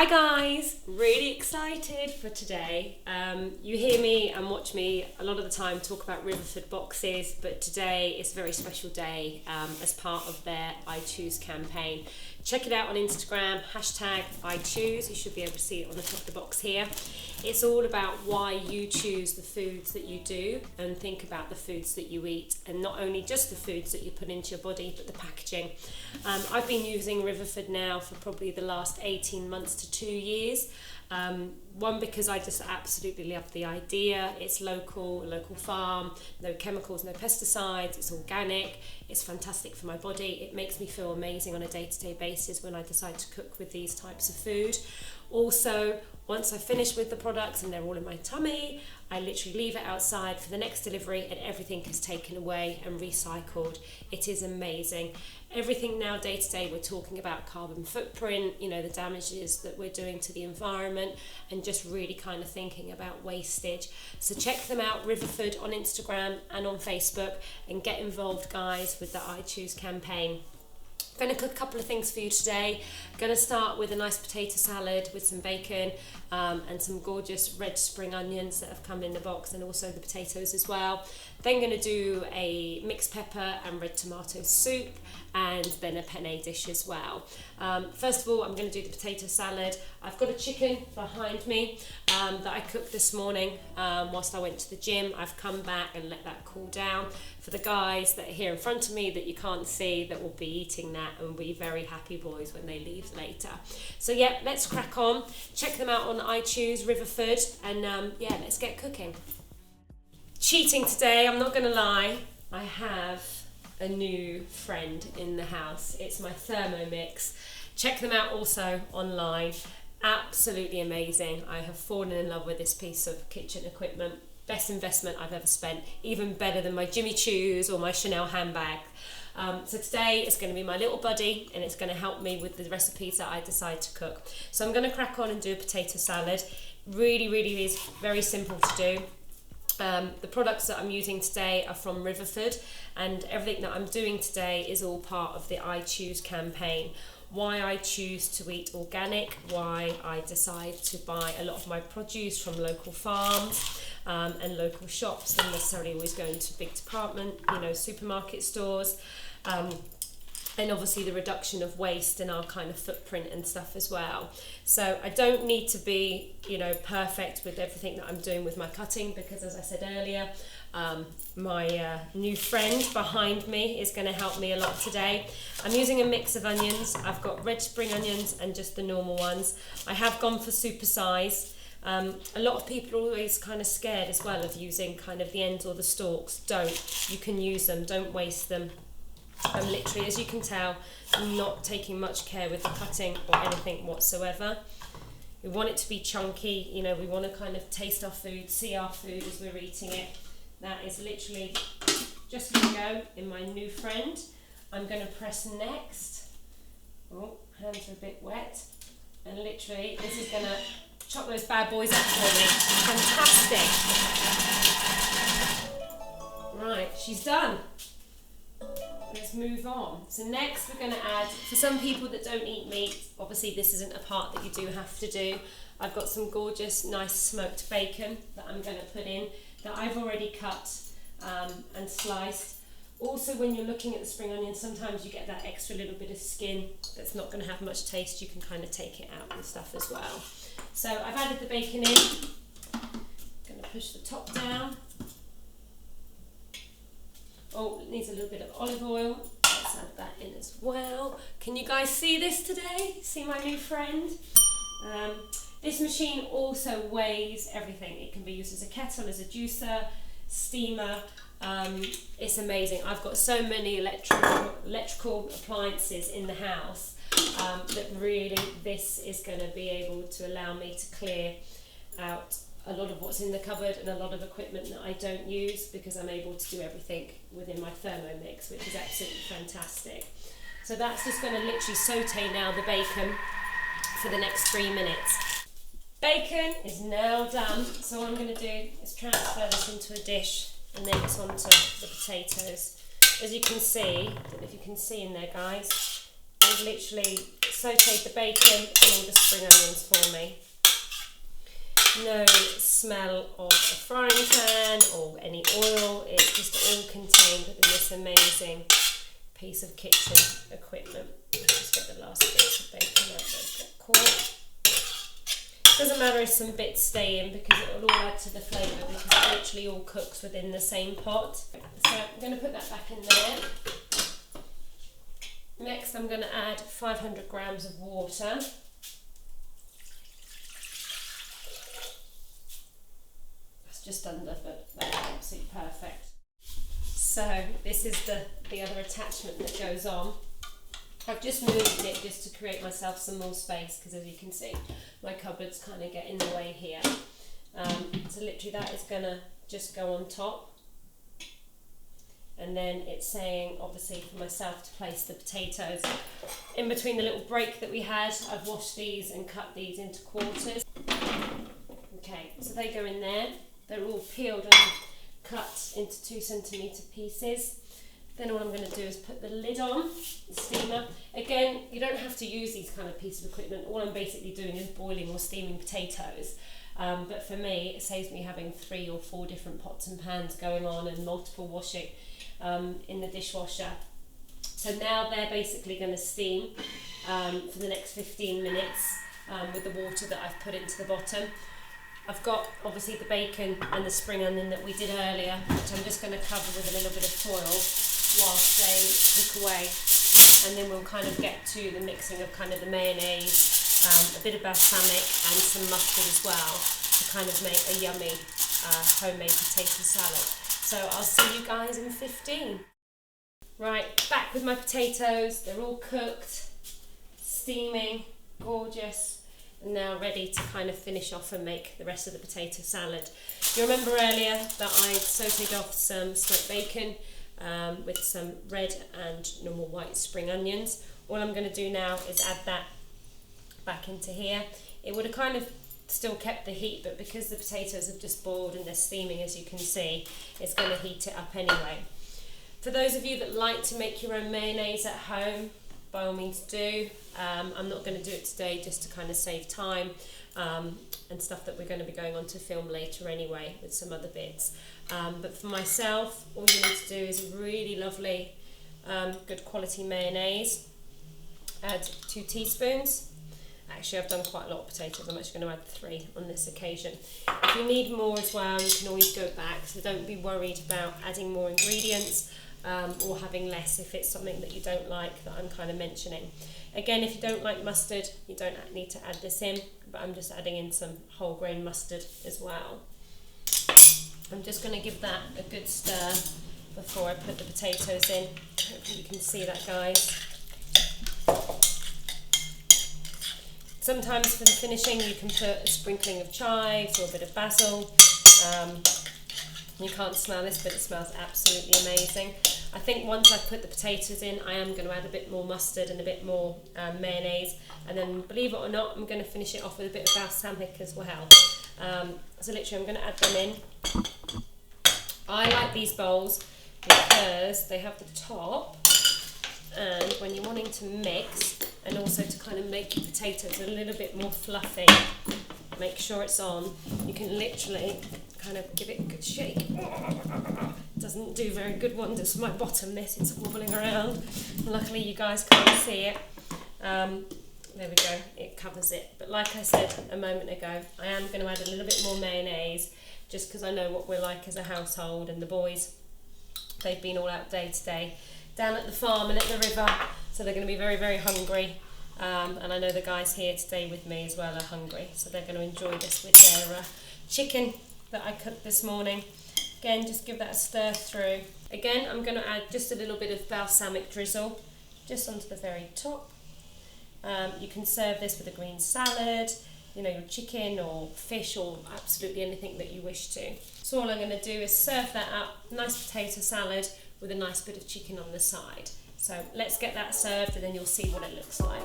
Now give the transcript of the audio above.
Hi guys, really excited for today. You hear me and watch me a lot of the time talk about Riverford boxes, but today is a very special day as part of their I Choose campaign. Check it out on Instagram, hashtag I Choose. You should be able to see it on the top of the box here. It's all about why you choose the foods that you do and think about the foods that you eat, and not only just the foods that you put into your body, but the packaging. I've been using Riverford now for probably the last 18 months to 2 years. One, because I just absolutely love the idea. It's local farm, no chemicals, no pesticides, it's organic, it's fantastic for my body. It makes me feel amazing on a day-to-day basis when I decide to cook with these types of food. Also, once I finish with the products and they're all in my tummy, I literally leave it outside for the next delivery and everything is taken away and recycled. It is amazing. Everything now day to day, we're talking about carbon footprint, you know, the damages that we're doing to the environment, and just really kind of thinking about wastage. So check them out, Riverford, on Instagram and on Facebook, and get involved, guys, with the I Choose campaign. Going to cook a couple of things for you today. Going to start with a nice potato salad with some bacon and some gorgeous red spring onions that have come in the box, and also the potatoes as well. Then going to do a mixed pepper and red tomato soup, and then a penne dish as well. First of all, I'm going to do the potato salad. I've got a chicken behind me that I cooked this morning whilst I went to the gym. I've come back and let that cool down. For the guys that are here in front of me that you can't see, that will be eating that and will be very happy boys when they leave later. So yeah, let's crack on. Check them out on I Choose Riverford, and yeah, let's get cooking. Cheating today, I'm not going to lie. I have a new friend in the house. It's my Thermomix. Check them out also online. Absolutely amazing. I have fallen in love with this piece of kitchen equipment. Best investment I've ever spent, even better than my Jimmy Choos or my Chanel handbag. So today it's going to be my little buddy, and it's going to help me with the recipes that I decide to cook. So I'm going to crack on and do a potato salad. Really is very simple to do. The products that I'm using today are from Riverford, and everything that I'm doing today is all part of the I Choose campaign. Why I choose to eat organic, why I decide to buy a lot of my produce from local farms and local shops, and necessarily always going to big department, supermarket stores, and obviously the reduction of waste and our kind of footprint and stuff as well. So I don't need to be, perfect with everything that I'm doing with my cutting, because as I said earlier, my new friend behind me is going to help me a lot today. I'm using a mix of onions. I've got red spring onions and just the normal ones. I have gone for super size. A lot of people are always kind of scared as well of using kind of the ends or the stalks. Don't. You can use them. Don't waste them. I'm literally, as you can tell, not taking much care with the cutting or anything whatsoever. We want it to be chunky. We want to kind of taste our food, see our food as we're eating it. That is literally just going to go in my new friend. I'm going to press next. Oh, hands are a bit wet. And literally, this is going to chop those bad boys up for me. Fantastic. Right, she's done. Let's move on. So next we're going to add, for some people that don't eat meat, obviously this isn't a part that you do have to do. I've got some gorgeous, nice smoked bacon that I'm going to put in, that I've already cut and sliced. Also, when you're looking at the spring onion, sometimes you get that extra little bit of skin that's not going to have much taste. You can kind of take it out and stuff as well. So I've added the bacon in. Going to push the top down. Oh, it needs a little bit of olive oil. Let's add that in as well. Can you guys see this today? See my new friend? This machine also weighs everything. It can be used as a kettle, as a juicer, steamer. It's amazing. I've got so many electrical appliances in the house that really this is going to be able to allow me to clear out a lot of what's in the cupboard and a lot of equipment that I don't use, because I'm able to do everything within my Thermomix, which is absolutely fantastic. So that's just going to literally saute now the bacon for the next 3 minutes. Bacon is now done, so what I'm going to do is transfer this into a dish, and then it's onto the potatoes. As you can see, I don't know if you can see in there, guys, there's literally sautéed the bacon and all the spring onions for me. No smell of a frying pan or any oil, it's just all contained within this amazing piece of kitchen equipment. Just get the last bits of bacon out that got caught. Doesn't matter if some bits stay in because it will all add to the flavour because it literally all cooks within the same pot. So I'm going to put that back in there. Next I'm going to add 500 grams of water. Just under, but that's absolutely perfect. So this is the other attachment that goes on. I've just moved it just to create myself some more space because as you can see my cupboards kind of get in the way here. So literally that is going to just go on top, and then it's saying obviously for myself to place the potatoes in between the little break that we had. I've washed these and cut these into quarters. Okay, so they go in there. They're all peeled and cut into 2 centimetre pieces. Then all I'm going to do is put the lid on, the steamer. Again, you don't have to use these kind of pieces of equipment. All I'm basically doing is boiling or steaming potatoes. But for me, it saves me having 3 or 4 different pots and pans going on and multiple washing in the dishwasher. So now they're basically going to steam for the next 15 minutes with the water that I've put into the bottom. I've got obviously the bacon and the spring onion that we did earlier, which I'm just going to cover with a little bit of foil whilst they cook away, and then we'll kind of get to the mixing of kind of the mayonnaise, a bit of balsamic and some mustard as well to kind of make a yummy homemade potato salad. So I'll see you guys in 15. Right, back with my potatoes. They're all cooked, steaming, gorgeous. And now ready to kind of finish off and make the rest of the potato salad. You remember earlier that I sautéed off some smoked bacon with some red and normal white spring onions. All I'm going to do now is add that back into here. It would have kind of still kept the heat, but because the potatoes have just boiled and they're steaming, as you can see, it's going to heat it up anyway. For those of you that like to make your own mayonnaise at home, by all means do. I'm not going to do it today just to kind of save time and stuff that we're going to be going on to film later anyway with some other bits. But for myself, all you need to do is a really lovely, good quality mayonnaise. Add 2 teaspoons. Actually, I've done quite a lot of potatoes. I'm actually going to add 3 on this occasion. If you need more as well, you can always go back. So don't be worried about adding more ingredients. Or having less if it's something that you don't like that I'm kind of mentioning. Again, if you don't like mustard, you don't need to add this in, but I'm just adding in some whole grain mustard as well. I'm just going to give that a good stir before I put the potatoes in. Hopefully you can see that, guys. Sometimes for the finishing you can put a sprinkling of chives or a bit of basil. You can't smell this, but it smells absolutely amazing. I think once I've put the potatoes in, I am going to add a bit more mustard and a bit more mayonnaise, and then believe it or not, I'm going to finish it off with a bit of balsamic as well. So literally I'm going to add them in. I like these bowls because they have the top, and when you're wanting to mix and also to kind of make your potatoes a little bit more fluffy, make sure it's on, you can literally kind of give it a good shake. Doesn't do very good wonders for my bottom, this, it's wobbling around. Luckily you guys can't see it. There we go, it covers it. But like I said a moment ago, I am going to add a little bit more mayonnaise just because I know what we're like as a household, and the boys, they've been all out day today down at the farm and at the river, so they're going to be very, very hungry. And I know the guys here today with me as well are hungry, so they're going to enjoy this with their chicken that I cooked this morning. Again, just give that a stir through. Again, I'm going to add just a little bit of balsamic drizzle just onto the very top. You can serve this with a green salad, you know, your chicken or fish or absolutely anything that you wish to. So all I'm going to do is serve that up, nice potato salad with a nice bit of chicken on the side. So let's get that served and then you'll see what it looks like.